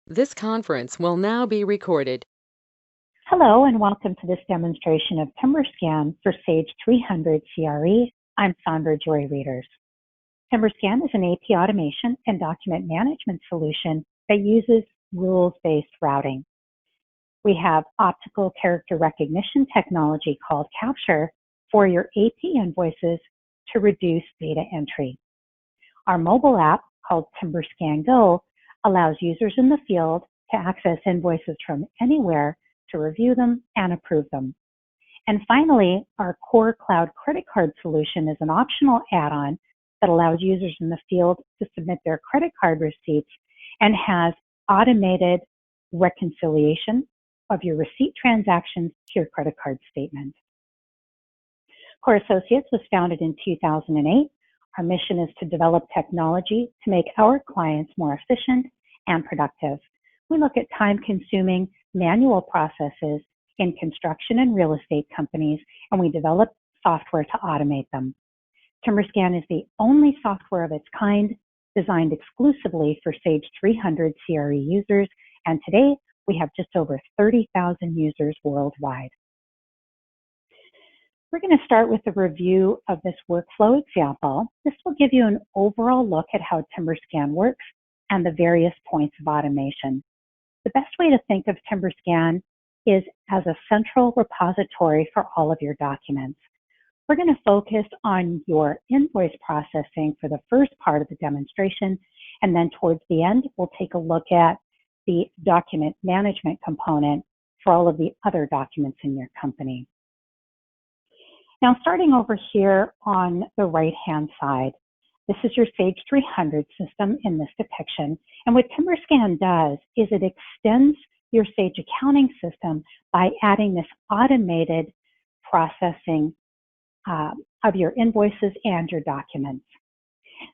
This conference will now be recorded. Hello, and welcome to this demonstration of TimberScan for Sage 300 CRE. I'm Sandra Joy Readers. TimberScan is an AP automation and document management solution that uses rules-based routing. We have optical character recognition technology called Capture for your AP invoices to reduce data entry. Our mobile app called TimberScan Go allows users in the field to access invoices from anywhere to review them and approve them. And finally, our core cloud credit card solution is an optional add-on that allows users in the field to submit their credit card receipts and has automated reconciliation of your receipt transactions to your credit card statement. Core Associates was founded in 2008. Our mission is to develop technology to make our clients more efficient and productive. We look at time-consuming manual processes in construction and real estate companies, and we develop software to automate them. TimberScan is the only software of its kind designed exclusively for Sage 300 CRE users, and today we have just over 30,000 users worldwide. We're going to start with a review of this workflow example. This will give you an overall look at how TimberScan works and the various points of automation. The best way to think of TimberScan is as a central repository for all of your documents. We're going to focus on your invoice processing for the first part of the demonstration, and then towards the end, we'll take a look at the document management component for all of the other documents in your company. Now, starting over here on the right-hand side, this is your Sage 300 system in this depiction. And what TimberScan does is it extends your Sage accounting system by adding this automated processing of your invoices and your documents.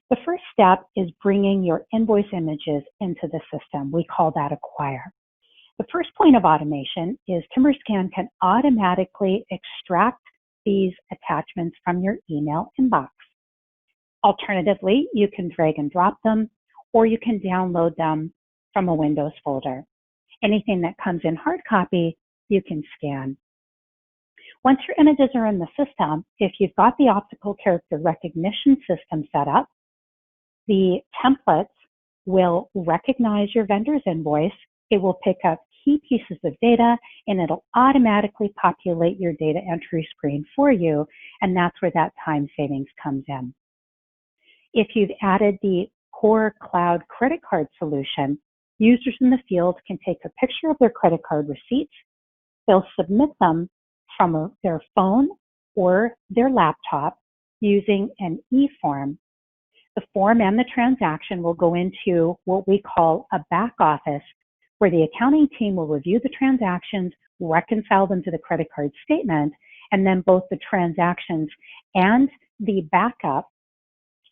The first step is bringing your invoice images into the system. We call that acquire. The first point of automation is TimberScan can automatically extract these attachments from your email inbox. Alternatively, you can drag and drop them, or you can download them from a Windows folder. Anything that comes in hard copy, you can scan. Once your images are in the system, if you've got the optical character recognition system set up, the templates will recognize your vendor's invoice. It will pick up key pieces of data, and it'll automatically populate your data entry screen for you, and that's where that time savings comes in. If you've added the core cloud credit card solution, users in the field can take a picture of their credit card receipts. They'll submit them from their phone or their laptop using an e-form. The form and the transaction will go into what we call a back office, where the accounting team will review the transactions, reconcile them to the credit card statement, and then both the transactions and the backup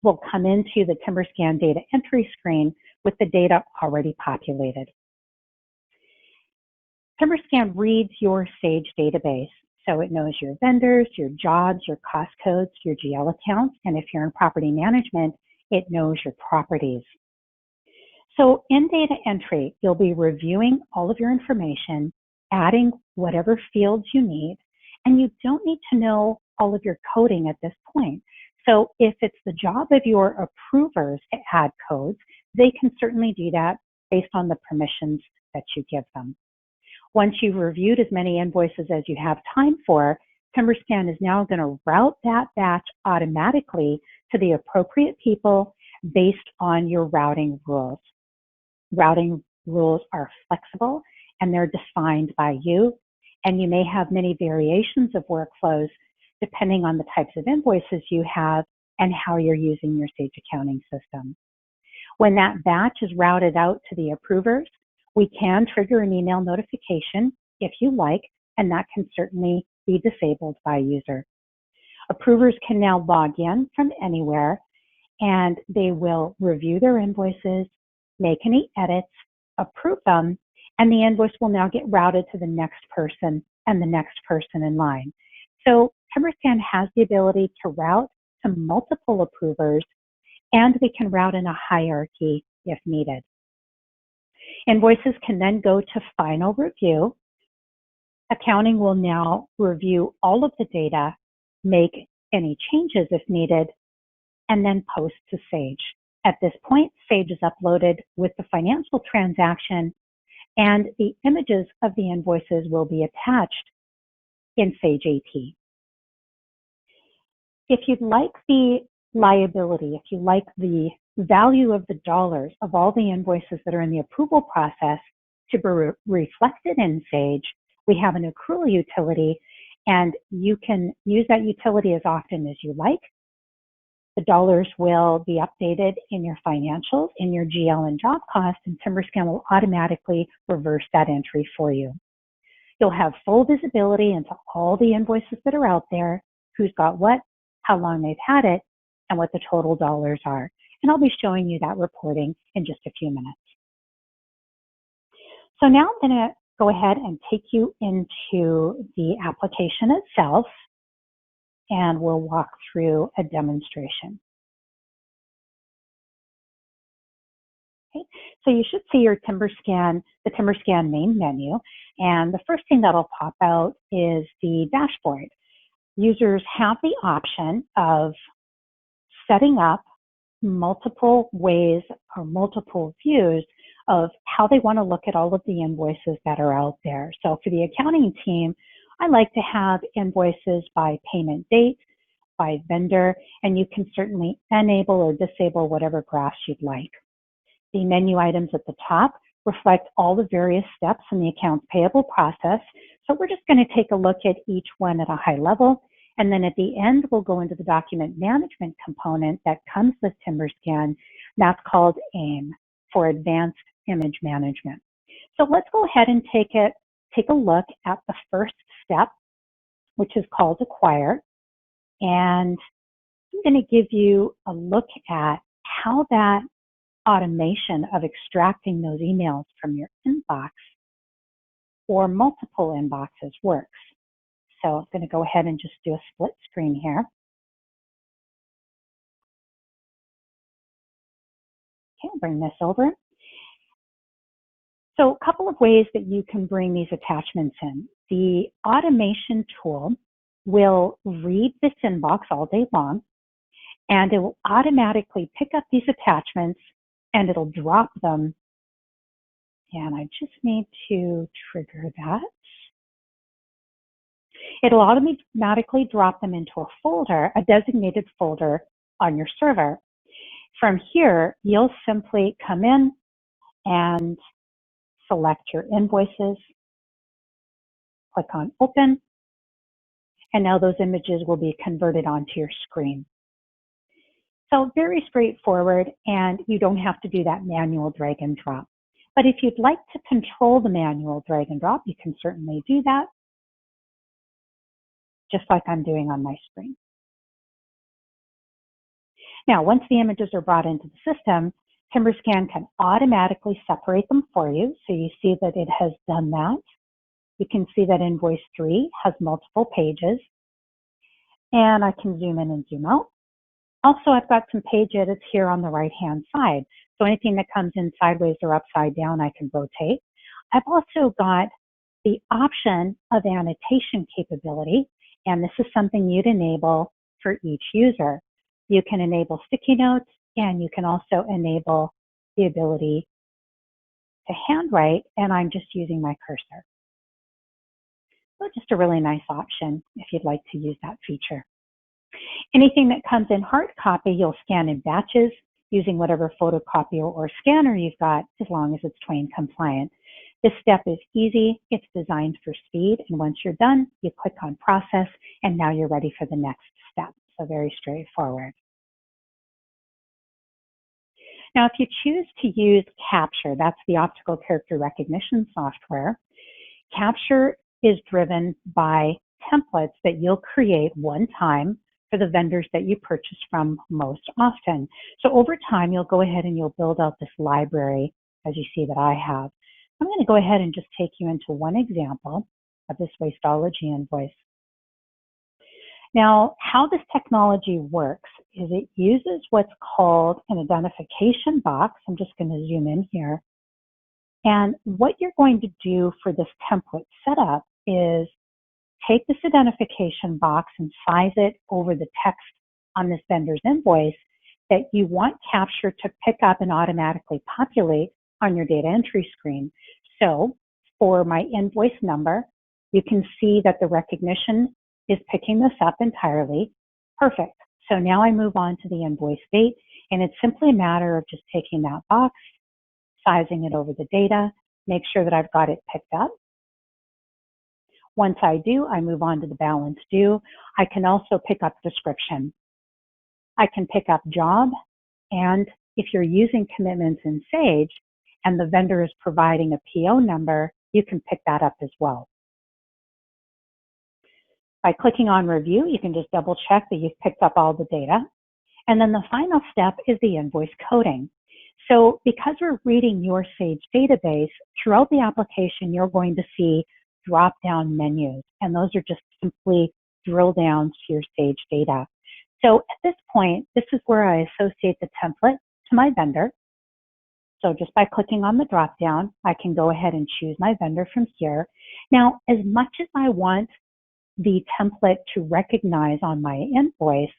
will come into the TimberScan data entry screen with the data already populated. TimberScan reads your Sage database, so it knows your vendors, your jobs, your cost codes, your GL accounts, and if you're in property management, it knows your properties. So in data entry, you'll be reviewing all of your information, adding whatever fields you need, and you don't need to know all of your coding at this point. So if it's the job of your approvers to add codes, they can certainly do that based on the permissions that you give them. Once you've reviewed as many invoices as you have time for, TimberScan is now going to route that batch automatically to the appropriate people based on your routing rules. Routing rules are flexible and they're defined by you, and you may have many variations of workflows depending on the types of invoices you have and how you're using your Sage accounting system. When that batch is routed out to the approvers, we can trigger an email notification if you like, and that can certainly be disabled by user. Approvers can now log in from anywhere, and they will review their invoices, make any edits, approve them, and the invoice will now get routed to the next person and the next person in line. So TimberScan has the ability to route to multiple approvers, and we can route in a hierarchy if needed. Invoices can then go to final review. Accounting will now review all of the data, make any changes if needed, and then post to Sage. At this point, Sage is uploaded with the financial transaction, and the images of the invoices will be attached in Sage AP. If you'd like the liability, if you like the value of the dollars of all the invoices that are in the approval process to be reflected in Sage, we have an accrual utility, and you can use that utility as often as you like. The dollars will be updated in your financials, in your GL and job cost, and TimberScan will automatically reverse that entry for you. You'll have full visibility into all the invoices that are out there, who's got what, how long they've had it, and what the total dollars are. And I'll be showing you that reporting in just a few minutes. So now I'm going to go ahead and take you into the application itself, and we'll walk through a demonstration. Okay, so you should see your TimberScan, the TimberScan main menu, and the first thing that'll pop out is the dashboard. Users have the option of setting up multiple ways or multiple views of how they want to look at all of the invoices that are out there. So for the accounting team, I like to have invoices by payment date, by vendor, and you can certainly enable or disable whatever graphs you'd like. The menu items at the top reflect all the various steps in the accounts payable process. So we're just going to take a look at each one at a high level. And then at the end, we'll go into the document management component that comes with TimberScan. That's called AIM, for Advanced Image Management. So let's go ahead and take a look at the first step, which is called Acquire. And I'm going to give you a look at how that automation of extracting those emails from your inbox or multiple inboxes works. So I'm going to go ahead and just do a split screen here. Okay, I'll bring this over. So a couple of ways that you can bring these attachments in. The automation tool will read this inbox all day long, and it will automatically pick up these attachments and it'll drop them. And I just need to trigger that. It'll automatically drop them into a folder, a designated folder on your server. From here, you'll simply come in and select your invoices, click on Open, and now those images will be converted onto your screen. So very straightforward, and you don't have to do that manual drag and drop. But if you'd like to control the manual drag and drop, you can certainly do that, just like I'm doing on my screen. Now, once the images are brought into the system, TimberScan can automatically separate them for you. So you see that it has done that. You can see that invoice 3 has multiple pages, and I can zoom in and zoom out. Also, I've got some page edits here on the right-hand side. So anything that comes in sideways or upside down, I can rotate. I've also got the option of annotation capability, and this is something you'd enable for each user. You can enable sticky notes, and you can also enable the ability to handwrite, and I'm just using my cursor. So just a really nice option if you'd like to use that feature. Anything that comes in hard copy, you'll scan in batches using whatever photocopier or scanner you've got, as long as it's TWAIN compliant. This step is easy, it's designed for speed, and once you're done, you click on Process, and now you're ready for the next step. So very straightforward. Now, if you choose to use Capture, that's the optical character recognition software. Capture is driven by templates that you'll create one time for the vendors that you purchase from most often. So over time, you'll go ahead and you'll build out this library, as you see that I have. I'm going to go ahead and just take you into one example of this Wasteology invoice. Now, how this technology works is it uses what's called an identification box. I'm just going to zoom in here. And what you're going to do for this template setup is take this identification box and size it over the text on this vendor's invoice that you want Capture to pick up and automatically populate on your data entry screen. So for my invoice number, you can see that the recognition is picking this up entirely. Perfect. So now I move on to the invoice date, and it's simply a matter of just taking that box, sizing it over the data, make sure that I've got it picked up. Once I do, I move on to the balance due. I can also pick up description. I can pick up job, and if you're using commitments in Sage and the vendor is providing a PO number, you can pick that up as well. By clicking on review, you can just double check that you've picked up all the data. And then the final step is the invoice coding. So because we're reading your Sage database, throughout the application, you're going to see drop-down menus, and those are just simply drill downs to your Sage data. So at this point, this is where I associate the template to my vendor. So just by clicking on the drop-down, I can go ahead and choose my vendor from here. Now, as much as I want the template to recognize on my invoice,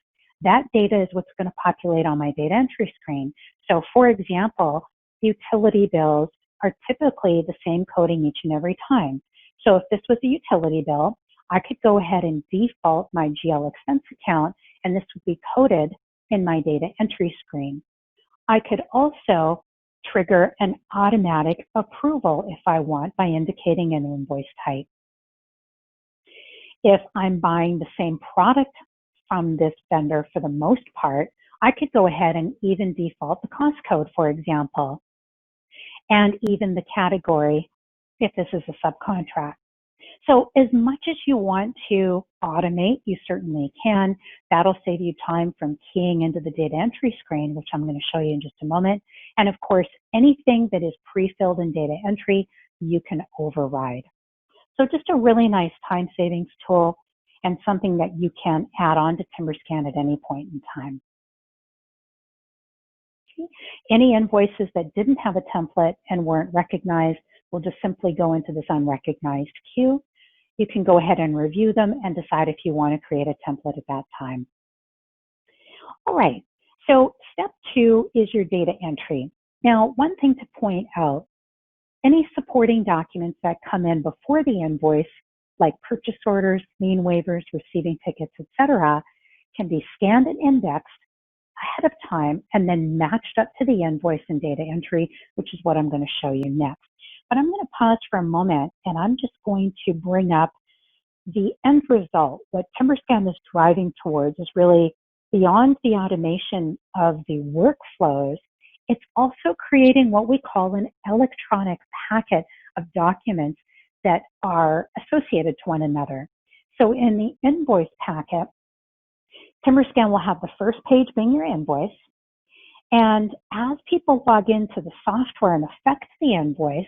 that data is what's going to populate on my data entry screen. So for example, utility bills are typically the same coding each and every time. So if this was a utility bill, I could go ahead and default my GL expense account, and this would be coded in my data entry screen. I could also trigger an automatic approval if I want by indicating an invoice type. If I'm buying the same product from this vendor for the most part, I could go ahead and even default the cost code, for example, and even the category if this is a subcontract. So as much as you want to automate, you certainly can. That'll save you time from keying into the data entry screen, which I'm going to show you in just a moment. And of course, anything that is pre-filled in data entry, you can override. So just a really nice time savings tool and something that you can add on to TimberScan at any point in time. Any invoices that didn't have a template and weren't recognized will just simply go into this unrecognized queue. You can go ahead and review them and decide if you want to create a template at that time. All right, so step 2 is your data entry. Now, one thing to point out, any supporting documents that come in before the invoice, like purchase orders, lien waivers, receiving tickets, etc., can be scanned and indexed ahead of time and then matched up to the invoice in data entry, which is what I'm going to show you next. But I'm going to pause for a moment, and I'm just going to bring up the end result. What TimberScan is driving towards is really beyond the automation of the workflows. It's also creating what we call an electronic packet of documents that are associated to one another. So in the invoice packet, TimberScan will have the first page being your invoice. And as people log into the software and affect the invoice,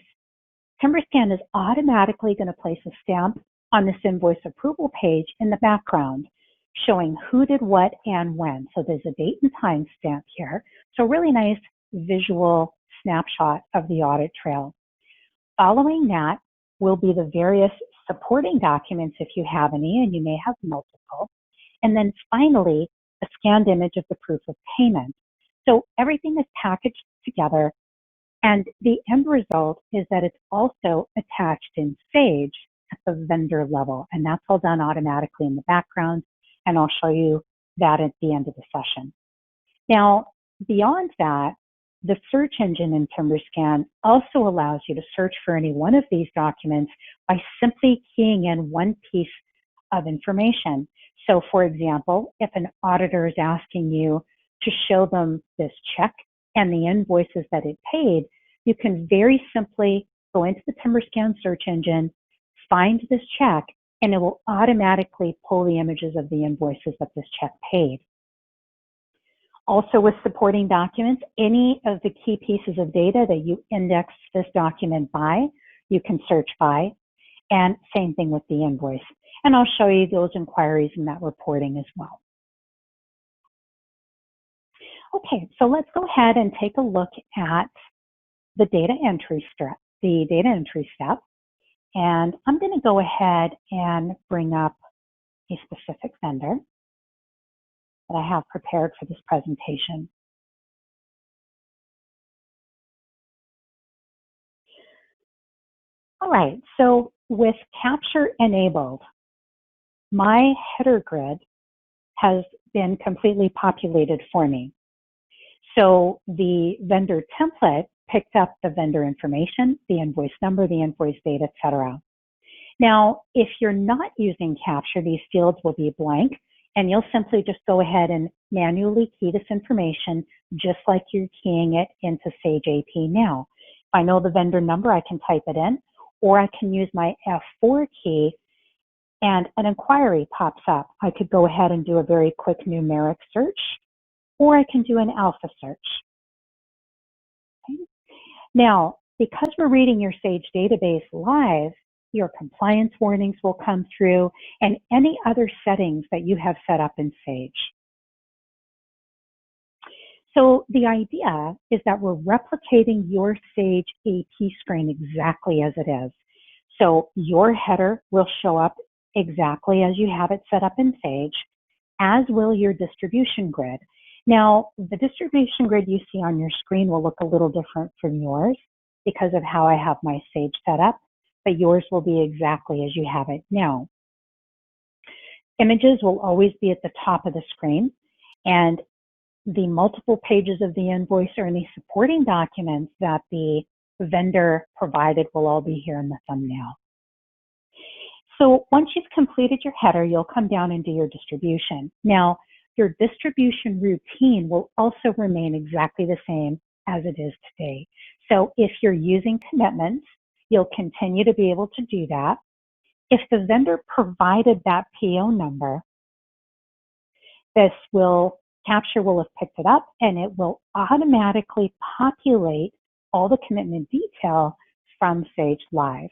TimberScan is automatically going to place a stamp on this invoice approval page in the background, showing who did what and when. So there's a date and time stamp here. So really nice visual snapshot of the audit trail. Following that will be the various supporting documents if you have any, and you may have multiple. And then finally, a scanned image of the proof of payment. So everything is packaged together, and the end result is that it's also attached in Sage at the vendor level, and that's all done automatically in the background, and I'll show you that at the end of the session. Now, beyond that, the search engine in TimberScan also allows you to search for any one of these documents by simply keying in one piece of information. So for example, if an auditor is asking you to show them this check and the invoices that it paid, you can very simply go into the TimberScan search engine, find this check, and it will automatically pull the images of the invoices that this check paid. Also with supporting documents, any of the key pieces of data that you index this document by, you can search by, and same thing with the invoice. And I'll show you those inquiries and that reporting as well. Okay, so let's go ahead and take a look at the data entry the data entry step, and I'm going to go ahead and bring up a specific vendor that I have prepared for this presentation. All right, so with Capture enabled, my header grid has been completely populated for me. So the vendor template picked up the vendor information, the invoice number, the invoice date, etc. Now, if you're not using Capture, these fields will be blank, and you'll simply just go ahead and manually key this information just like you're keying it into Sage AP now. If I know the vendor number, I can type it in, or I can use my F4 key and an inquiry pops up. I could go ahead and do a very quick numeric search, or I can do an alpha search. Okay. Now, because we're reading your Sage database live, your compliance warnings will come through and any other settings that you have set up in Sage. So the idea is that we're replicating your Sage AP screen exactly as it is. So your header will show up exactly as you have it set up in Sage, as will your distribution grid. Now, the distribution grid you see on your screen will look a little different from yours because of how I have my Sage set up, but yours will be exactly as you have it now. Images will always be at the top of the screen, and the multiple pages of the invoice or any supporting documents that the vendor provided will all be here in the thumbnail. So once you've completed your header, you'll come down and do your distribution. Now, your distribution routine will also remain exactly the same as it is today. So if you're using commitments, you'll continue to be able to do that. If the vendor provided that PO number, Capture will have picked it up and it will automatically populate all the commitment detail from Sage Live.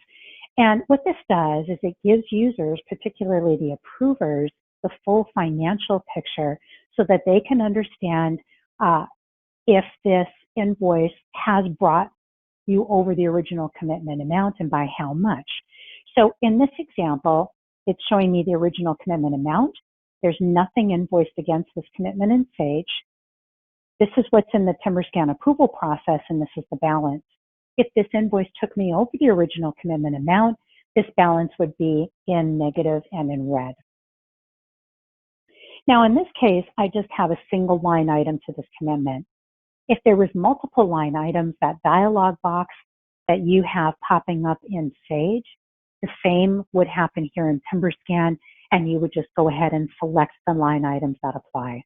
And what this does is it gives users, particularly the approvers, the full financial picture so that they can understand if this invoice has brought you over the original commitment amount and by how much. So in this example, it's showing me the original commitment amount. There's nothing invoiced against this commitment in Sage. This is what's in the TimberScan approval process, and this is the balance. If this invoice took me over the original commitment amount, this balance would be in negative and in red. Now, in this case, I just have a single line item to this commitment. If there was multiple line items, that dialog box that you have popping up in Sage, the same would happen here in TimberScan, and you would just go ahead and select the line items that apply.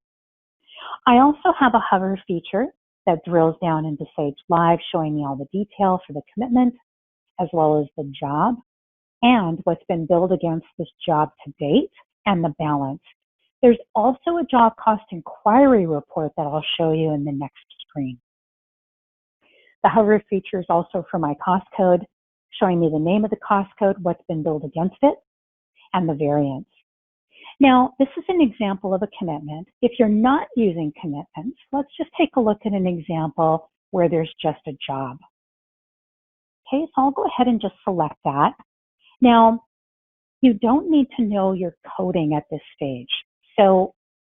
I also have a hover feature that drills down into Sage Live, showing me all the detail for the commitment, as well as the job, and what's been billed against this job to date, and the balance. There's also a job cost inquiry report that I'll show you in the next screen. The hover feature is also for my cost code, showing me the name of the cost code, what's been billed against it, and the variance. Now, this is an example of a commitment. If you're not using commitments, let's just take a look at an example where there's just a job. Okay, so I'll go ahead and just select that. Now, you don't need to know your coding at this stage. So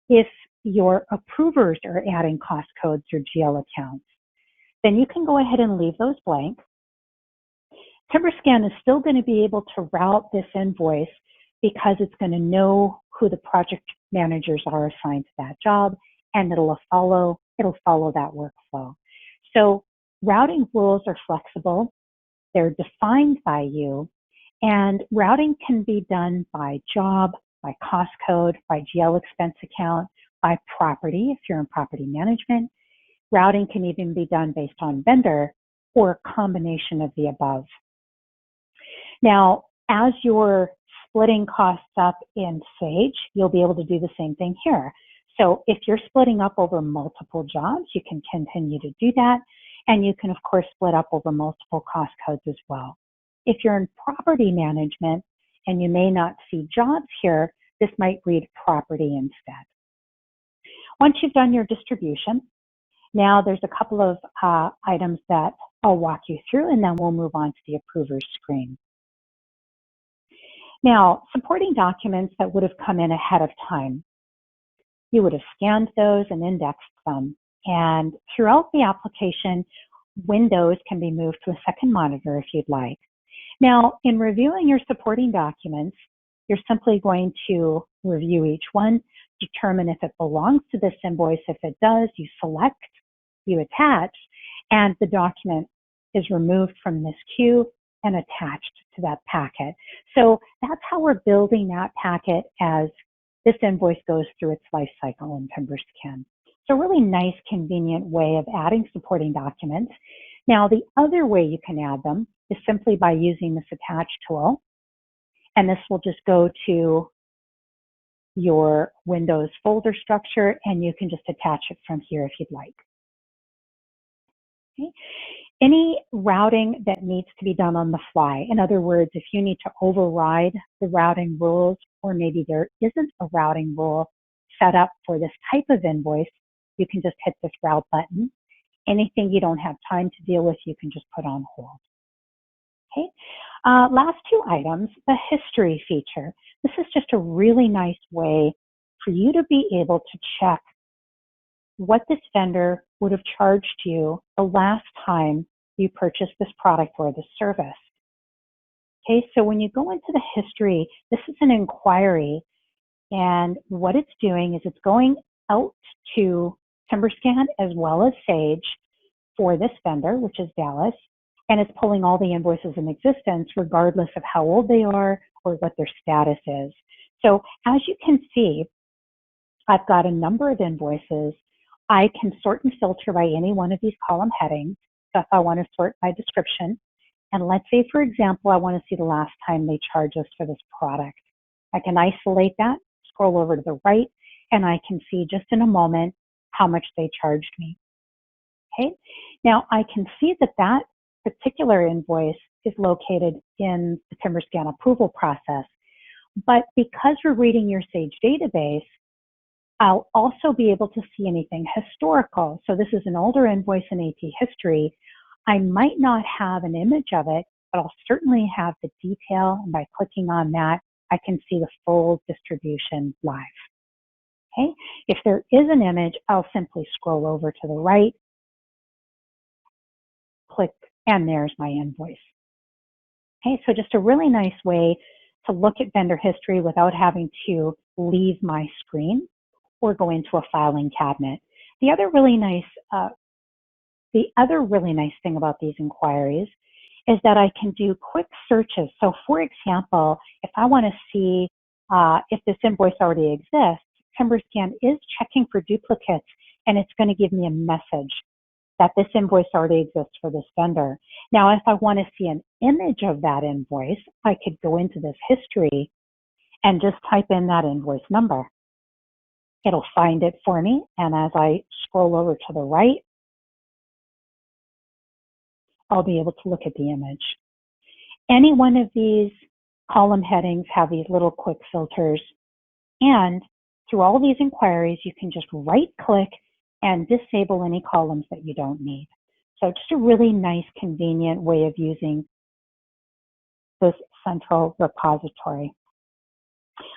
if your approvers are adding cost codes or GL accounts, then you can go ahead and leave those blank. TimberScan is still going to be able to route this invoice because it's going to know who the project managers are assigned to that job, and it'll follow that workflow. So routing rules are flexible. They're defined by you, and routing can be done by job, by cost code, by GL expense account, by property if you're in property management. Routing can even be done based on vendor or a combination of the above. Now, as you're splitting costs up in Sage, you'll be able to do the same thing here. So if you're splitting up over multiple jobs, you can continue to do that. And you can, of course, split up over multiple cost codes as well. If you're in property management and you may not see jobs here, this might read property instead. Once you've done your distribution, now there's a couple of items that I'll walk you through, and then we'll move on to the approvers screen. Now, supporting documents that would have come in ahead of time. You would have scanned those and indexed them. And throughout the application, windows can be moved to a second monitor if you'd like. Now, in reviewing your supporting documents, you're simply going to review each one, determine if it belongs to this invoice. If it does, you select, you attach, and the document is removed from this queue and attached to that packet. So that's how we're building that packet as this invoice goes through its life cycle in TimberScan. So a really nice, convenient way of adding supporting documents. Now, the other way you can add them is simply by using this attach tool. And this will just go to your Windows folder structure, and you can just attach it from here if you'd like. Okay. Any routing that needs to be done on the fly, in other words, if you need to override the routing rules, or maybe there isn't a routing rule set up for this type of invoice, you can just hit this route button. Anything you don't have time to deal with, you can just put on hold. Okay. Last two items, the history feature. This is just a really nice way for you to be able to check what this vendor would have charged you the last time you purchased this product or this service. Okay, so when you go into the history, this is an inquiry, and what it's doing is it's going out to TimberScan as well as Sage for this vendor, which is Dallas, and it's pulling all the invoices in existence regardless of how old they are or what their status is. So as you can see, I've got a number of invoices. I can sort and filter by any one of these column headings. So if I want to sort by description, and let's say, for example, I want to see the last time they charged us for this product. I can isolate that, scroll over to the right, and I can see just in a moment how much they charged me. Okay, now I can see that that particular invoice is located in the TimberScan approval process, but because we're reading your Sage database, I'll also be able to see anything historical. So this is an older invoice in AP history. I might not have an image of it, but I'll certainly have the detail, and by clicking on that, I can see the full distribution live. Okay, if there is an image, I'll simply scroll over to the right, click, and there's my invoice. Okay, so just a really nice way to look at vendor history without having to leave my screen or go into a filing cabinet. The other really nice thing about these inquiries is that I can do quick searches. So for example, if I want to see if this invoice already exists, TimberScan is checking for duplicates, and it's going to give me a message that this invoice already exists for this vendor. Now, if I want to see an image of that invoice, I could go into this history and just type in that invoice number. It'll find it for me, and as I scroll over to the right, I'll be able to look at the image. Any one of these column headings have these little quick filters, and through all these inquiries, you can just right-click and disable any columns that you don't need. So just a really nice, convenient way of using this central repository.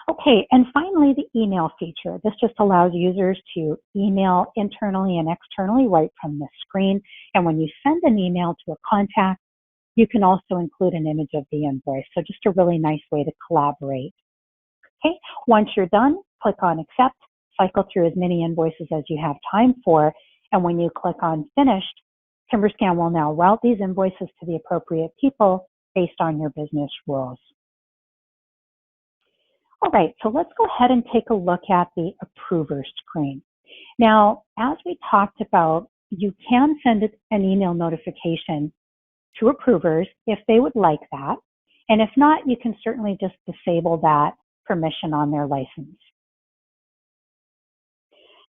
Okay, and finally, the email feature. This just allows users to email internally and externally right from the screen. And when you send an email to a contact, you can also include an image of the invoice. So just a really nice way to collaborate. Okay, once you're done, click on Accept, cycle through as many invoices as you have time for, and when you click on Finished, TimberScan will now route these invoices to the appropriate people based on your business rules. All right, so let's go ahead and take a look at the approver screen. Now, as we talked about, you can send an email notification to approvers if they would like that. And if not, you can certainly just disable that permission on their license.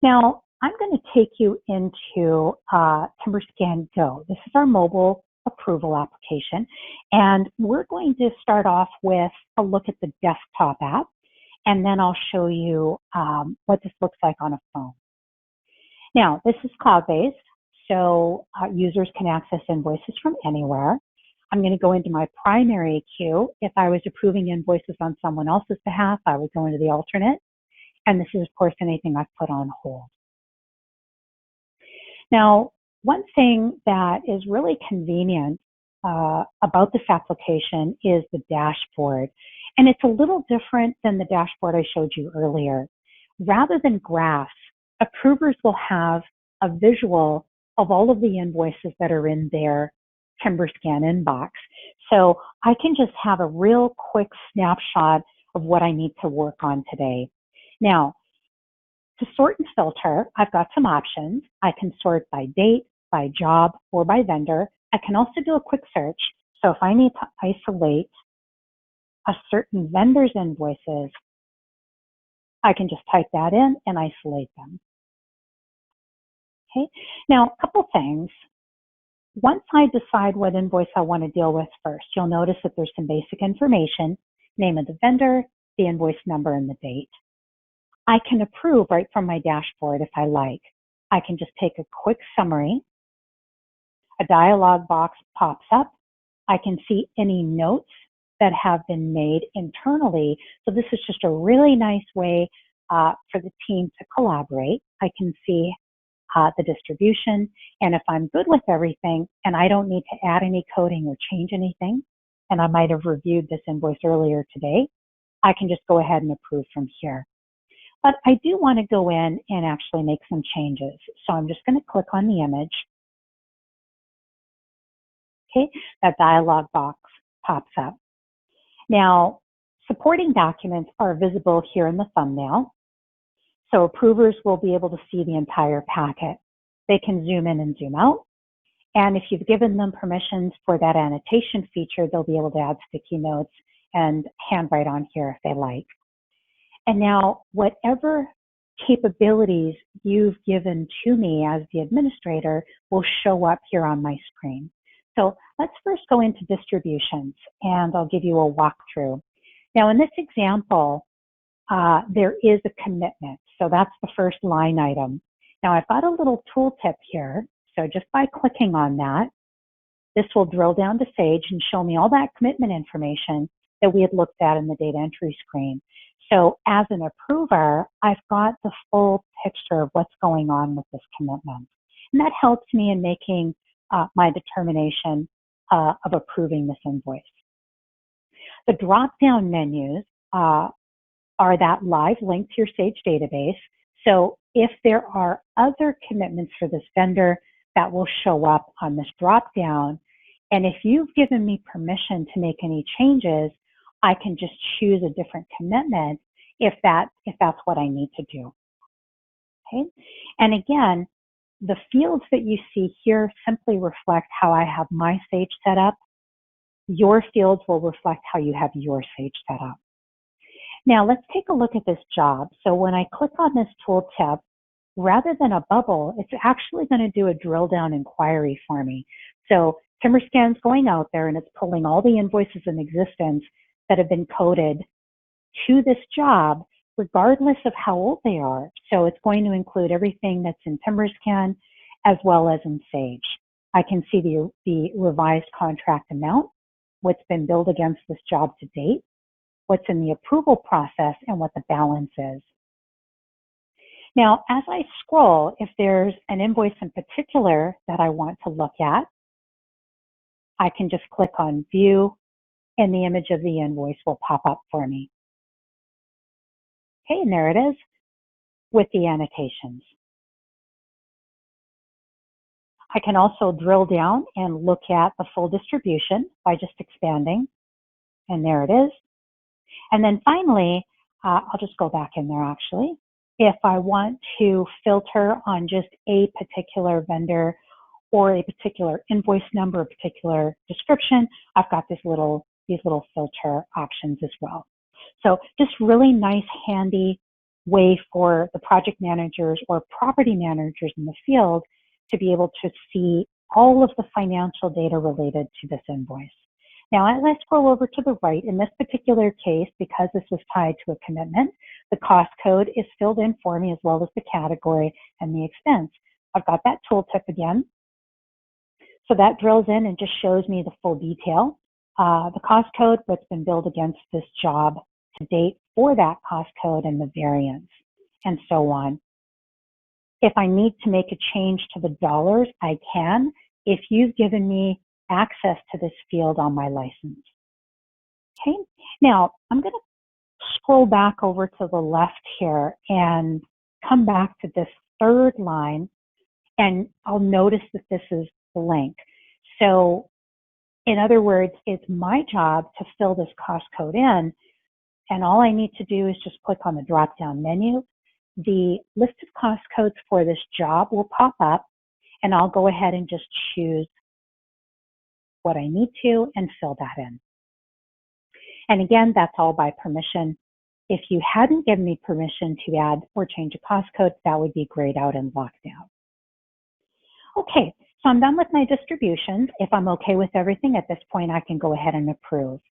Now, I'm going to take you into TimberScan Go. This is our mobile approval application. And we're going to start off with a look at the desktop app. And then I'll show you what this looks like on a phone. Now, this is cloud-based, so users can access invoices from anywhere. I'm going to go into my primary queue. If I was approving invoices on someone else's behalf, I would go into the alternate. And this is, of course, anything I've put on hold. Now, one thing that is really convenient about this application is the dashboard. And it's a little different than the dashboard I showed you earlier. Rather than graphs, approvers will have a visual of all of the invoices that are in their TimberScan inbox. So I can just have a real quick snapshot of what I need to work on today. Now, to sort and filter, I've got some options. I can sort by date, by job, or by vendor. I can also do a quick search. So if I need to isolate a certain vendor's invoices, I can just type that in and isolate them. Okay. Now, a couple things. Once I decide what invoice I want to deal with first, you'll notice that there's some basic information, name of the vendor, the invoice number, and the date. I can approve right from my dashboard if I like. I can just take a quick summary. A dialog box pops up. I can see any notes that have been made internally. So this is just a really nice way for the team to collaborate. I can see the distribution, and if I'm good with everything and I don't need to add any coding or change anything, and I might have reviewed this invoice earlier today, I can just go ahead and approve from here. But I do want to go in and actually make some changes. So I'm just going to click on the image. Okay, that dialog box pops up. Now, supporting documents are visible here in the thumbnail. So approvers will be able to see the entire packet. They can zoom in and zoom out. And if you've given them permissions for that annotation feature, they'll be able to add sticky notes and handwrite on here if they like. And now, whatever capabilities you've given to me as the administrator will show up here on my screen. So let's first go into distributions, and I'll give you a walkthrough. Now, in this example, there is a commitment. So that's the first line item. Now, I've got a little tooltip here. So just by clicking on that, this will drill down to Sage and show me all that commitment information that we had looked at in the data entry screen. So as an approver, I've got the full picture of what's going on with this commitment. And that helps me in making my determination of approving this invoice. The drop-down menus are that live link to your Sage database. So if there are other commitments for this vendor, that will show up on this drop-down. And if you've given me permission to make any changes, I can just choose a different commitment if that's what I need to do. Okay. And again, the fields that you see here simply reflect how I have my Sage set up. Your fields will reflect how you have your Sage set up. Now let's take a look at this job. So when I click on this tooltip, rather than a bubble, it's actually going to do a drill down inquiry for me. So TimberScan's going out there and it's pulling all the invoices in existence that have been coded to this job, regardless of how old they are. So it's going to include everything that's in TimberScan as well as in Sage. I can see the revised contract amount, what's been billed against this job to date, what's in the approval process, and what the balance is. Now, as I scroll, if there's an invoice in particular that I want to look at, I can just click on View, and the image of the invoice will pop up for me. Okay, and there it is with the annotations. I can also drill down and look at the full distribution by just expanding, and there it is. And then finally, I'll just go back in there actually. If I want to filter on just a particular vendor or a particular invoice number, a particular description, I've got these little filter options as well. So just really nice, handy way for the project managers or property managers in the field to be able to see all of the financial data related to this invoice. Now, as I scroll over to the right, in this particular case, because this was tied to a commitment, the cost code is filled in for me as well as the category and the expense. I've got that tooltip again. So that drills in and just shows me the full detail, the cost code, what's been billed against this job to date for that cost code and the variance, and so on. If I need to make a change to the dollars, I can if you've given me access to this field on my license. Okay, now I'm going to scroll back over to the left here and come back to this third line, and I'll notice that this is blank. So in other words, it's my job to fill this cost code in, and all I need to do is just click on the drop-down menu. The list of cost codes for this job will pop up, and I'll go ahead and just choose what I need to and fill that in. And again, that's all by permission. If you hadn't given me permission to add or change a cost code, that would be grayed out and locked out. Okay, so I'm done with my distributions. If I'm okay with everything at this point, I can go ahead and approve.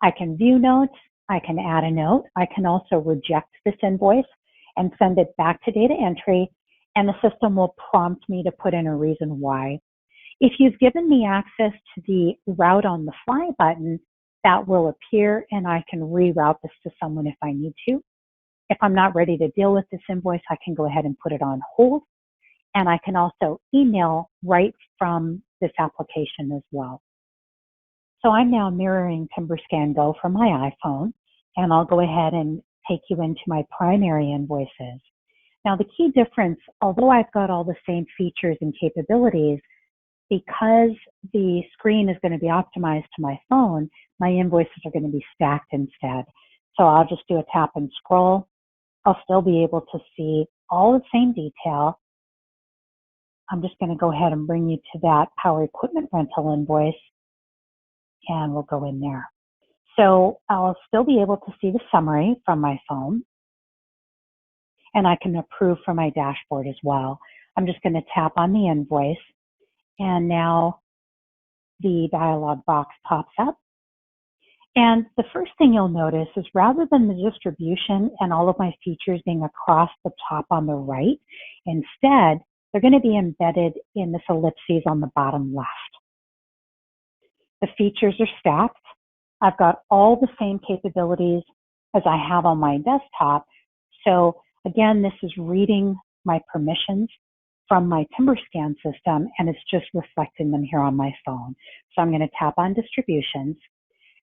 I can view notes, I can add a note, I can also reject this invoice and send it back to data entry, and the system will prompt me to put in a reason why. If you've given me access to the route on the fly button, that will appear and I can reroute this to someone if I need to. If I'm not ready to deal with this invoice, I can go ahead and put it on hold. And I can also email right from this application as well. So I'm now mirroring TimberScan Go from my iPhone, and I'll go ahead and take you into my primary invoices. Now the key difference, although I've got all the same features and capabilities, because the screen is going to be optimized to my phone, my invoices are going to be stacked instead. So I'll just do a tap and scroll. I'll still be able to see all the same detail. I'm just going to go ahead and bring you to that power equipment rental invoice, and we'll go in there. So I'll still be able to see the summary from my phone, and I can approve from my dashboard as well. I'm just going to tap on the invoice, and now the dialog box pops up. And the first thing you'll notice is rather than the distribution and all of my features being across the top on the right, instead, they're going to be embedded in this ellipses on the bottom left. The features are stacked. I've got all the same capabilities as I have on my desktop. So again, this is reading my permissions from my TimberScan system, and it's just reflecting them here on my phone. So I'm going to tap on distributions,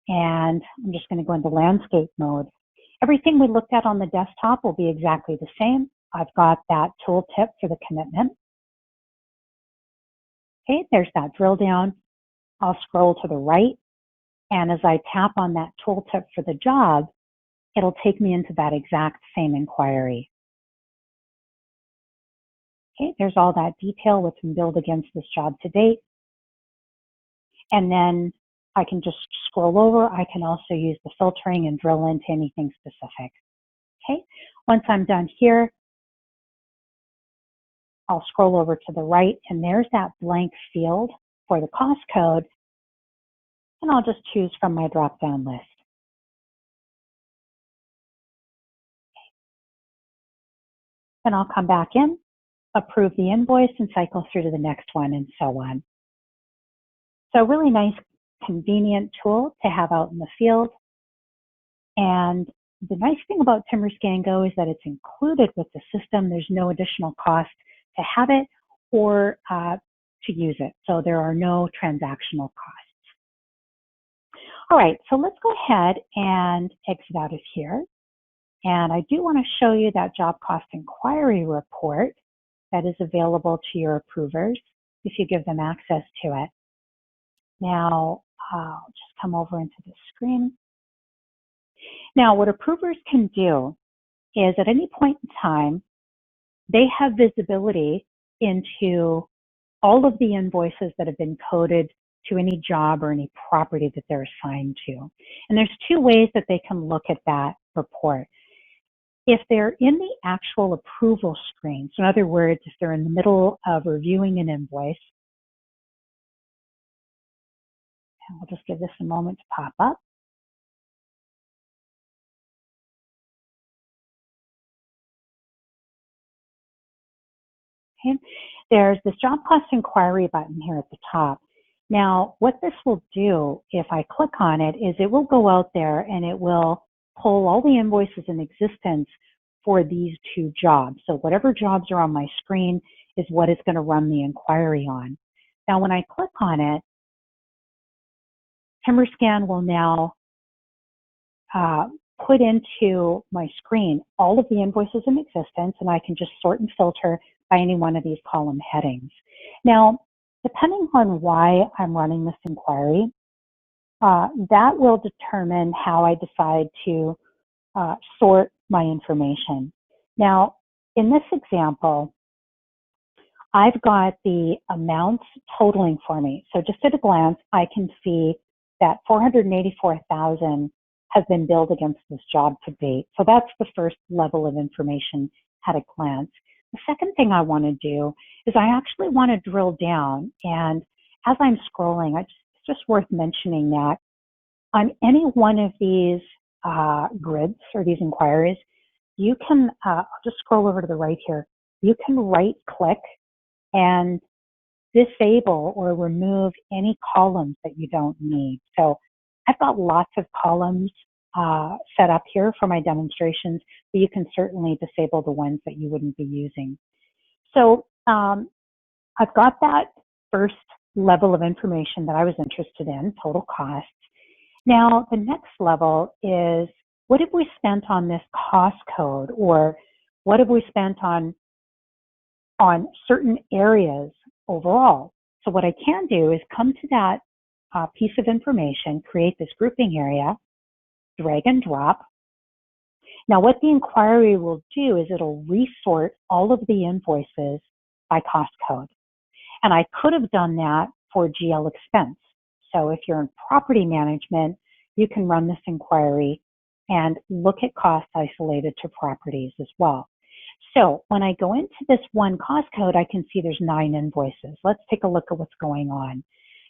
and I'm just going to go into landscape mode. Everything we looked at on the desktop will be exactly the same. I've got that tooltip for the commitment. Okay, there's that drill down. I'll scroll to the right, and as I tap on that tooltip for the job, it'll take me into that exact same inquiry. Okay, there's all that detail, what's been billed against this job to date. And then I can just scroll over. I can also use the filtering and drill into anything specific. Okay, once I'm done here, I'll scroll over to the right, and there's that blank field for the cost code, and I'll just choose from my drop-down list. Then I'll come back in, approve the invoice, and cycle through to the next one, and so on. So a really nice, convenient tool to have out in the field. And the nice thing about TimberScan Go is that it's included with the system. There's no additional cost to have it or to use it. So there are no transactional costs. All right, so let's go ahead and exit out of here. And I do want to show you that job cost inquiry report that is available to your approvers if you give them access to it. Now, I'll just come over into the screen. Now, what approvers can do is at any point in time, they have visibility into all of the invoices that have been coded to any job or any property that they're assigned to. And there's two ways that they can look at that report. If they're in the actual approval screen, so in other words, if they're in the middle of reviewing an invoice, and we'll just give this a moment to pop up. Okay. There's this job cost inquiry button here at the top. Now, what this will do if I click on it is it will go out there and it will pull all the invoices in existence for these two jobs. So whatever jobs are on my screen is what it's going to run the inquiry on. Now, when I click on it, TimberScan will now put into my screen all of the invoices in existence, and I can just sort and filter by any one of these column headings. Now, depending on why I'm running this inquiry, that will determine how I decide to sort my information. Now, in this example, I've got the amounts totaling for me. So just at a glance, I can see that $484,000 has been billed against this job to date. So that's the first level of information at a glance. The second thing I want to do is I actually want to drill down, and as I'm scrolling, it's just worth mentioning that on any one of these grids or these inquiries, you can, I'll just scroll over to the right here, you can right click and disable or remove any columns that you don't need. So I've got lots of columns set up here for my demonstrations, but you can certainly disable the ones that you wouldn't be using. So I've got that first level of information that I was interested in, total costs. Now, the next level is, what have we spent on this cost code, or what have we spent on certain areas overall? So what I can do is come to that piece of information, create this grouping area, drag and drop. Now, what the inquiry will do is it'll resort all of the invoices by cost code. And I could have done that for GL expense. So if you're in property management, you can run this inquiry and look at costs isolated to properties as well. So when I go into this one cost code, I can see there's 9 invoices. Let's take a look at what's going on.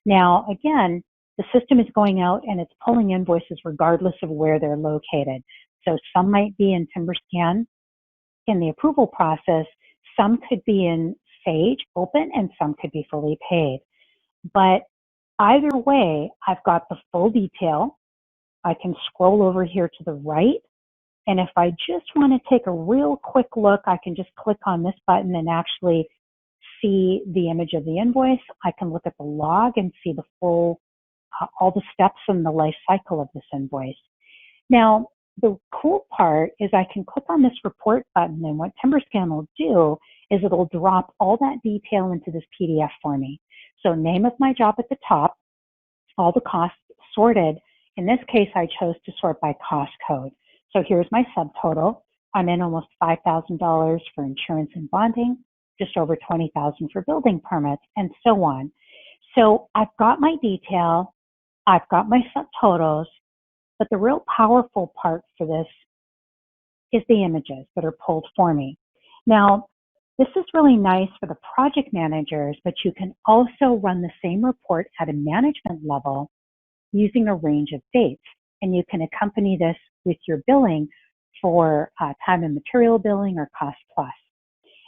Now, again, the system is going out and it's pulling invoices regardless of where they're located. So some might be in TimberScan in the approval process, some could be in Sage open, and some could be fully paid. But either way, I've got the full detail. I can scroll over here to the right. And if I just want to take a real quick look, I can just click on this button and actually see the image of the invoice. I can look at the log and see the full, all the steps in the life cycle of this invoice. Now, the cool part is I can click on this report button, and what TimberScan will do is it'll drop all that detail into this PDF for me. So name of my job at the top, all the costs sorted. In this case, I chose to sort by cost code. So here's my subtotal. I'm in almost $5,000 for insurance and bonding, just over $20,000 for building permits, and so on. So I've got my detail, I've got my subtotals, but the real powerful part for this is the images that are pulled for me. Now, this is really nice for the project managers, but you can also run the same report at a management level using a range of dates. And you can accompany this with your billing for time and material billing or cost plus.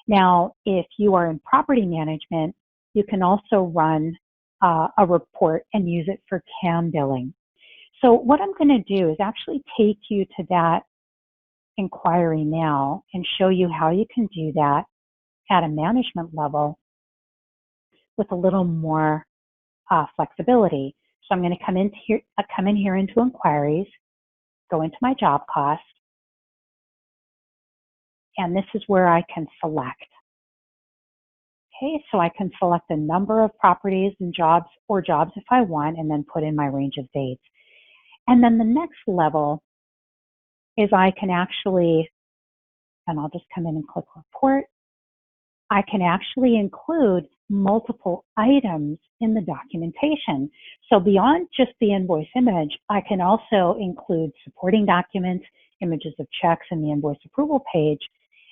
Now, if you are in property management, you can also run a report and use it for CAM billing. So what I'm going to do is actually take you to that inquiry now and show you how you can do that at a management level with a little more flexibility. So I'm going to come in here into inquiries, go into my job cost, and this is where I can select. Okay, so I can select a number of properties and jobs, or jobs if I want, and then put in my range of dates. And then the next level is I can actually, and I'll just come in and click report, I can actually include multiple items in the documentation. So beyond just the invoice image, I can also include supporting documents, images of checks, and the invoice approval page,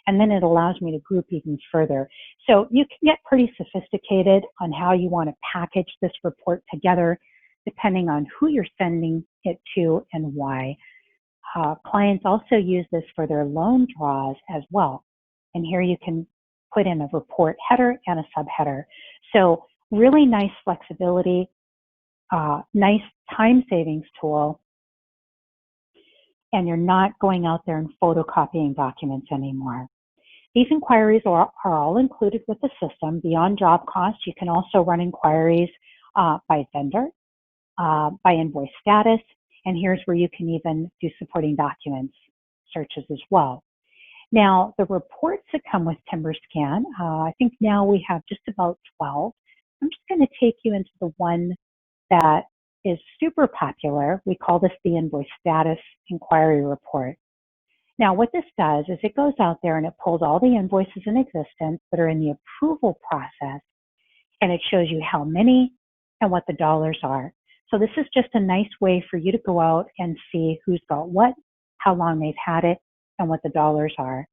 and then it allows me to group even further. So you can get pretty sophisticated on how you want to package this report together, depending on who you're sending it to and why. Clients also use this for their loan draws as well. And here you can put in a report header and a subheader. So really nice flexibility. nice time savings tool, and you're not going out there and photocopying documents anymore. These inquiries are all included with the system. Beyond job costs, you can also run inquiries by vendor, by invoice status, and here's where you can even do supporting documents searches as well. Now, the reports that come with TimberScan, I think now we have just about 12. I'm just going to take you into the one that is super popular. We call this the Invoice Status Inquiry Report. Now, what this does is it goes out there and it pulls all the invoices in existence that are in the approval process, and it shows you how many and what the dollars are. So this is just a nice way for you to go out and see who's got what, how long they've had it, and what the dollars are.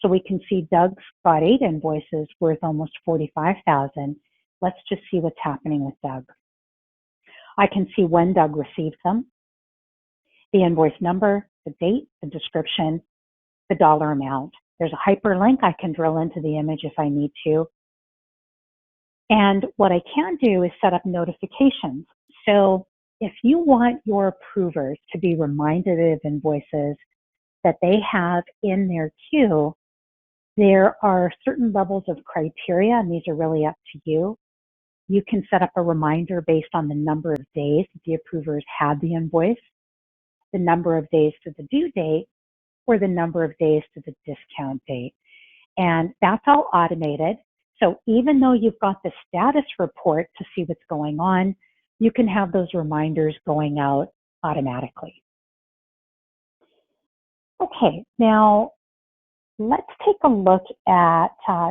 So we can see Doug's got 8 invoices worth almost $45,000. Let's just see what's happening with Doug. I can see when Doug received them, the invoice number, the date, the description, the dollar amount. There's a hyperlink. I can drill into the image if I need to. And what I can do is set up notifications. So if you want your approvers to be reminded of invoices that they have in their queue, there are certain levels of criteria, and these are really up to you. You can set up a reminder based on the number of days that the approvers had the invoice, the number of days to the due date, or the number of days to the discount date. And that's all automated. So even though you've got the status report to see what's going on, you can have those reminders going out automatically. Okay, now let's take a look at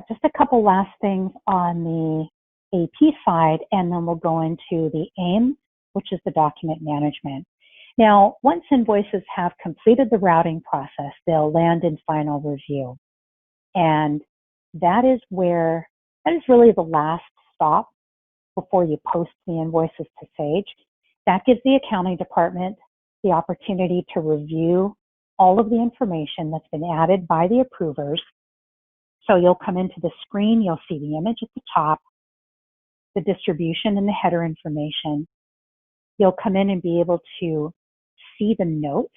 just a couple last things on the AP side, and then we'll go into the AIM, which is the document management. Now, once invoices have completed the routing process, they'll land in final review. And that is really the last stop before you post the invoices to Sage. That gives the accounting department the opportunity to review all of the information that's been added by the approvers. So you'll come into the screen, you'll see the image at the top, the distribution and the header information. You'll come in and be able to see the notes.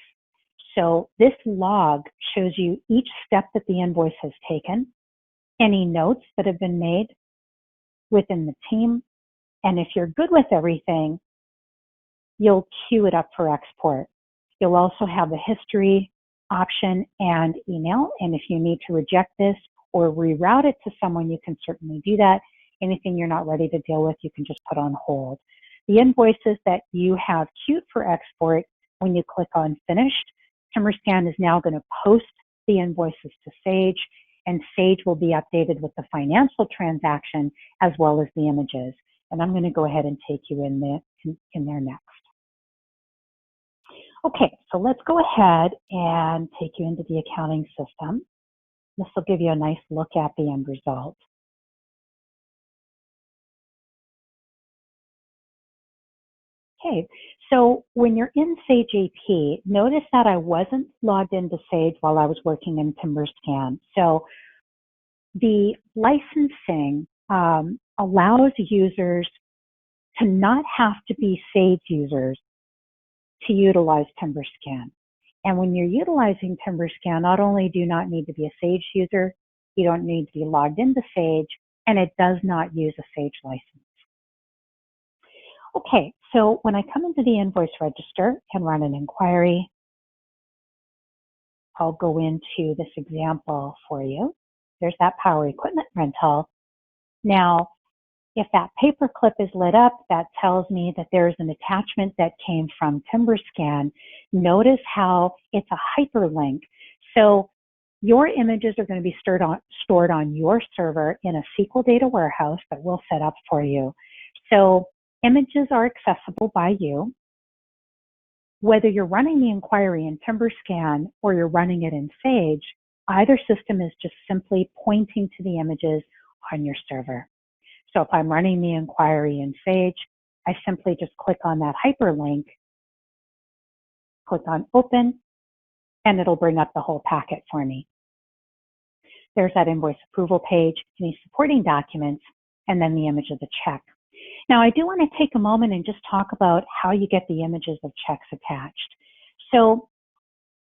So this log shows you each step that the invoice has taken, any notes that have been made within the team, and if you're good with everything, you'll queue it up for export. You'll also have the history option and email, and if you need to reject this or reroute it to someone, you can certainly do that. Anything you're not ready to deal with, you can just put on hold. The invoices that you have queued for export, when you click on Finished, TimberScan is now going to post the invoices to Sage, and Sage will be updated with the financial transaction as well as the images. And I'm going to go ahead and take you in there next. Okay, so let's go ahead and take you into the accounting system. This will give you a nice look at the end result. Okay, so when you're in Sage AP, notice that I wasn't logged into Sage while I was working in TimberScan. So the licensing allows users to not have to be Sage users to utilize TimberScan. And when you're utilizing TimberScan, not only do you not need to be a Sage user, you don't need to be logged into Sage, and it does not use a Sage license. Okay, so when I come into the invoice register and run an inquiry, I'll go into this example for you. There's that power equipment rental. Now, if that paperclip is lit up, that tells me that there's an attachment that came from TimberScan. Notice how it's a hyperlink. So your images are going to be stored on your server in a SQL data warehouse that we'll set up for you. So images are accessible by you. Whether you're running the inquiry in TimberScan or you're running it in Sage, either system is just simply pointing to the images on your server. So if I'm running the inquiry in Sage, I simply just click on that hyperlink, click on Open, and it'll bring up the whole packet for me. There's that invoice approval page, any supporting documents, and then the image of the check. Now, I do want to take a moment and just talk about how you get the images of checks attached. So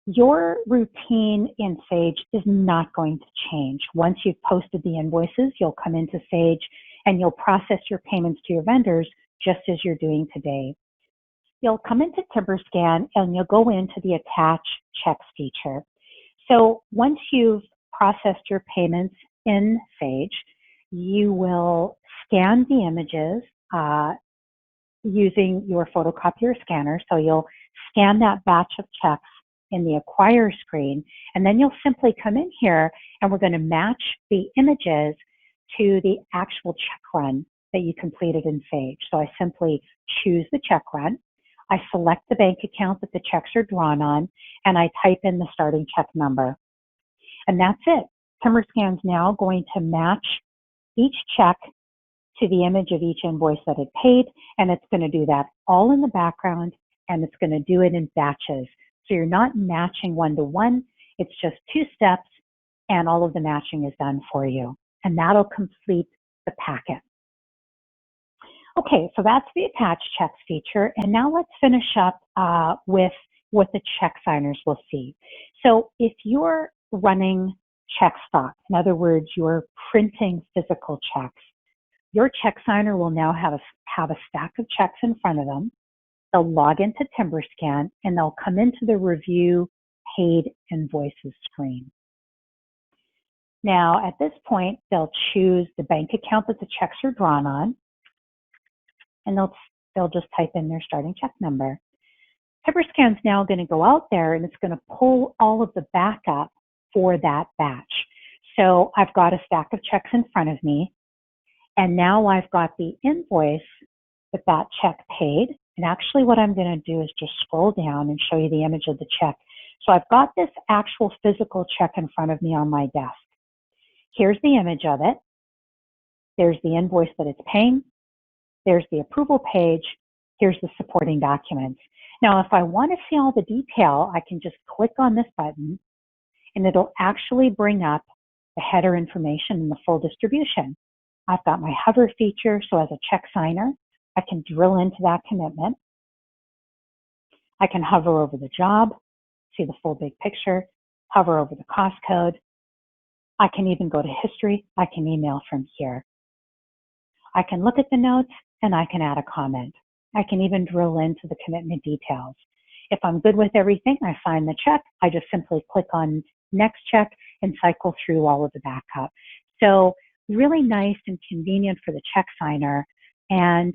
your routine in Sage is not going to change. Once you've posted the invoices, you'll come into Sage and you'll process your payments to your vendors just as you're doing today. You'll come into TimberScan and you'll go into the Attach Checks feature. So once you've processed your payments in Sage, you will scan the images using your photocopier scanner. So you'll scan that batch of checks in the Acquire screen, and then you'll simply come in here and we're going to match the images to the actual check run that you completed in Sage. So I simply choose the check run, I select the bank account that the checks are drawn on, and I type in the starting check number. And that's it. TimberScan's now going to match each check to the image of each invoice that it paid, and it's going to do that all in the background, and it's going to do it in batches. So you're not matching one-to-one, it's just 2 steps, and all of the matching is done for you. And that'll complete the packet. Okay, so that's the attached checks feature, and now let's finish up with what the check signers will see. So if you're running check stock, in other words, you're printing physical checks, your check signer will now have a stack of checks in front of them. They'll log into TimberScan and they'll come into the Review Paid Invoices screen. Now, at this point, they'll choose the bank account that the checks are drawn on, and they'll just type in their starting check number. TimberScan's now going to go out there and it's going to pull all of the backup for that batch. So I've got a stack of checks in front of me, and now I've got the invoice that check paid. And actually what I'm going to do is just scroll down and show you the image of the check. So I've got this actual physical check in front of me on my desk. Here's the image of it. There's the invoice that it's paying. There's the approval page. Here's the supporting documents. Now, if I want to see all the detail, I can just click on this button and it'll actually bring up the header information and the full distribution. I've got my hover feature, so as a check signer, I can drill into that commitment. I can hover over the job, see the full big picture, hover over the cost code. I can even go to history. I can email from here. I can look at the notes and I can add a comment. I can even drill into the commitment details. If I'm good with everything, I sign the check. I just simply click on next check and cycle through all of the backup. So really nice and convenient for the check signer, and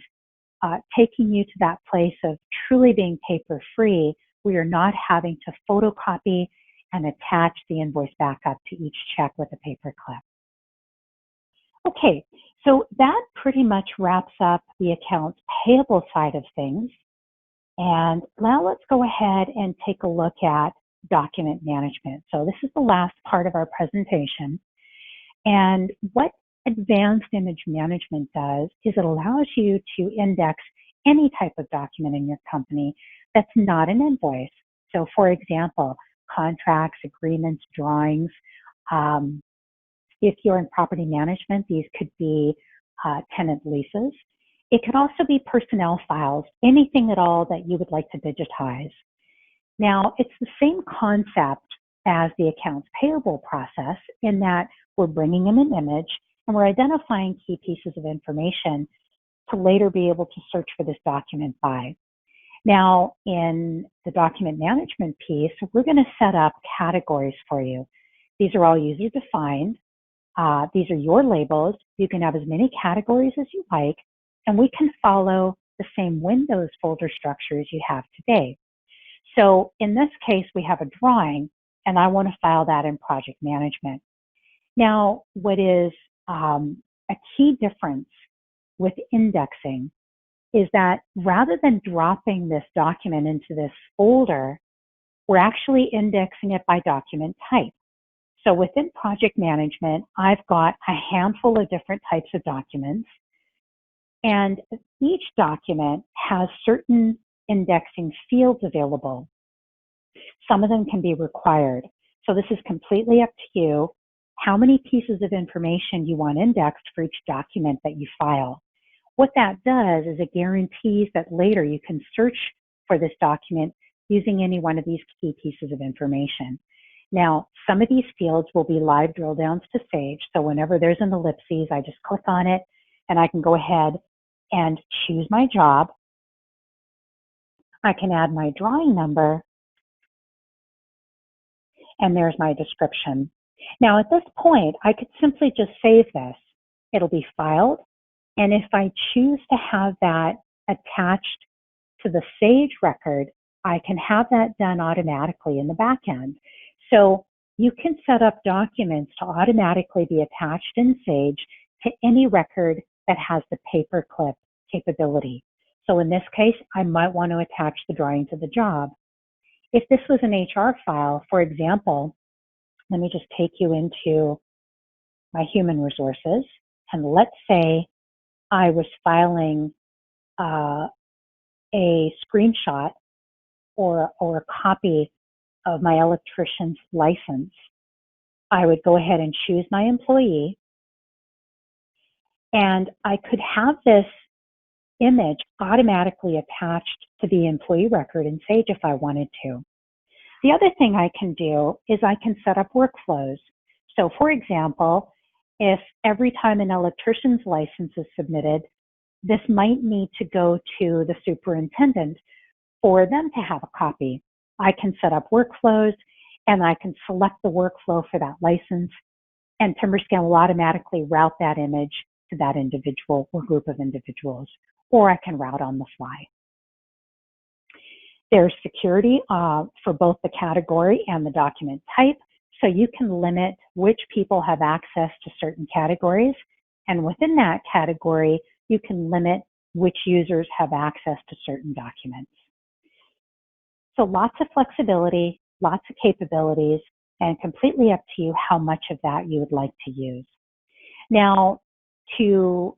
taking you to that place of truly being paper free, where you're not having to photocopy and attach the invoice backup to each check with a paper clip. Okay, so that pretty much wraps up the accounts payable side of things. And now let's go ahead and take a look at document management. So this is the last part of our presentation. And what advanced image management does is it allows you to index any type of document in your company that's not an invoice. So for example, contracts, agreements, drawings. If you're in property management, these could be tenant leases. It could also be personnel files, anything at all that you would like to digitize. Now, it's the same concept as the accounts payable process in that we're bringing in an image and we're identifying key pieces of information to later be able to search for this document by. Now, in the document management piece, we're going to set up categories for you. These are all user defined. These are your labels. You can have as many categories as you like, and we can follow the same Windows folder structure as you have today. So in this case, we have a drawing, and I want to file that in project management. Now, what is a key difference with indexing is that rather than dropping this document into this folder, we're actually indexing it by document type. So within project management, I've got a handful of different types of documents, and each document has certain indexing fields available. Some of them can be required. So this is completely up to you how many pieces of information you want indexed for each document that you file. What that does is it guarantees that later you can search for this document using any one of these key pieces of information. Now, some of these fields will be live drill downs to Sage. So whenever there's an ellipses, I just click on it and I can go ahead and choose my job. I can add my drawing number, and there's my description. Now at this point, I could simply just save this. It'll be filed, and if I choose to have that attached to the Sage record, I can have that done automatically in the back end. So you can set up documents to automatically be attached in Sage to any record that has the paperclip capability. So in this case, I might want to attach the drawing to the job. If this was an HR file, for example, let me just take you into my human resources. And let's say I was filing a screenshot or a copy of my electrician's license. I would go ahead and choose my employee, and I could have this image automatically attached to the employee record in Sage if I wanted to. The other thing I can do is I can set up workflows. So for example, if every time an electrician's license is submitted, this might need to go to the superintendent for them to have a copy. I can set up workflows and I can select the workflow for that license, and TimberScan will automatically route that image to that individual or group of individuals, or I can route on the fly. There's security for both the category and the document type, so you can limit which people have access to certain categories, and within that category, you can limit which users have access to certain documents. So lots of flexibility, lots of capabilities, and completely up to you how much of that you would like to use. Now, to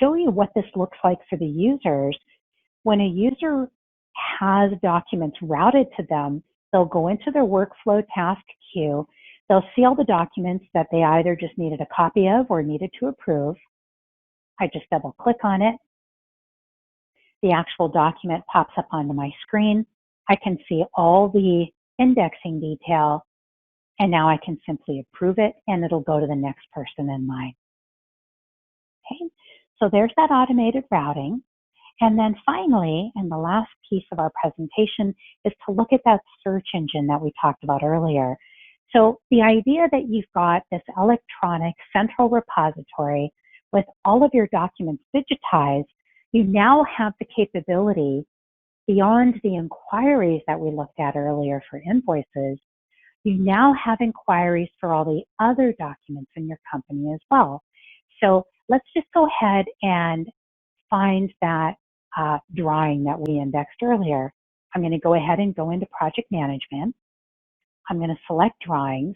show you what this looks like for the users, when a user has documents routed to them, they'll go into their workflow task queue. They'll see all the documents that they either just needed a copy of or needed to approve. I just double click on it. The actual document pops up onto my screen. I can see all the indexing detail, and now I can simply approve it, and it'll go to the next person in line. Okay, so there's that automated routing. And then finally, and the last piece of our presentation is to look at that search engine that we talked about earlier. So the idea that you've got this electronic central repository with all of your documents digitized, you now have the capability beyond the inquiries that we looked at earlier for invoices. You now have inquiries for all the other documents in your company as well. So let's just go ahead and find that drawing that we indexed earlier. I'm going to go ahead and go into project management. I'm going to select drawings.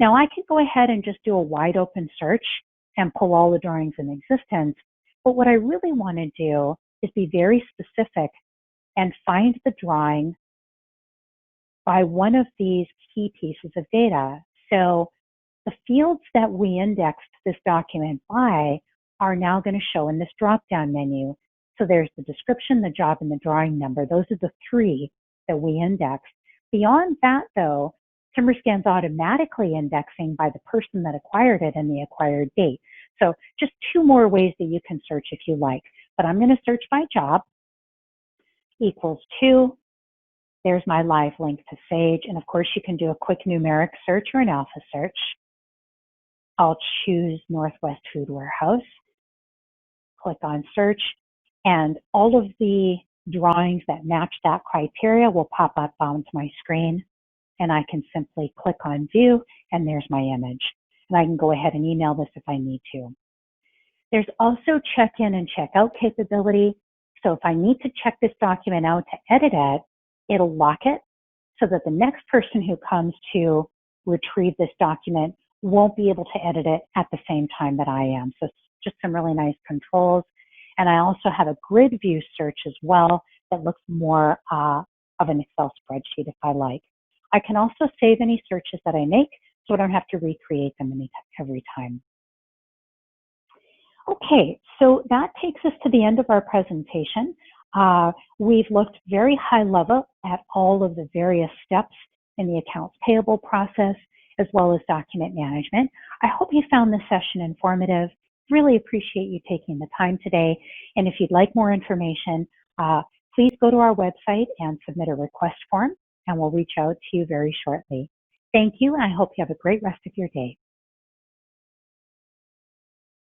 Now I can go ahead and just do a wide open search and pull all the drawings in existence. But what I really want to do is be very specific and find the drawing by one of these key pieces of data. So the fields that we indexed this document by are now going to show in this drop-down menu. So there's the description, the job, and the drawing number. Those are the three that we indexed. Beyond that, though, TimberScan's automatically indexing by the person that acquired it and the acquired date. So just two more ways that you can search if you like. But I'm going to search by job equals 2. There's my live link to Sage. And of course, you can do a quick numeric search or an alpha search. I'll choose Northwest Food Warehouse, click on search, and all of the drawings that match that criteria will pop up onto my screen. And I can simply click on view, and there's my image. And I can go ahead and email this if I need to. There's also check-in and check-out capability. So if I need to check this document out to edit it, it'll lock it so that the next person who comes to retrieve this document won't be able to edit it at the same time that I am. So it's just some really nice controls. And I also have a grid view search as well that looks more of an Excel spreadsheet if I like. I can also save any searches that I make so I don't have to recreate them every time. Okay, so that takes us to the end of our presentation. We've looked very high level at all of the various steps in the accounts payable process, as well as document management. I hope you found this session informative. Really appreciate you taking the time today. And if you'd like more information, please go to our website and submit a request form, and we'll reach out to you very shortly. Thank you, and I hope you have a great rest of your day.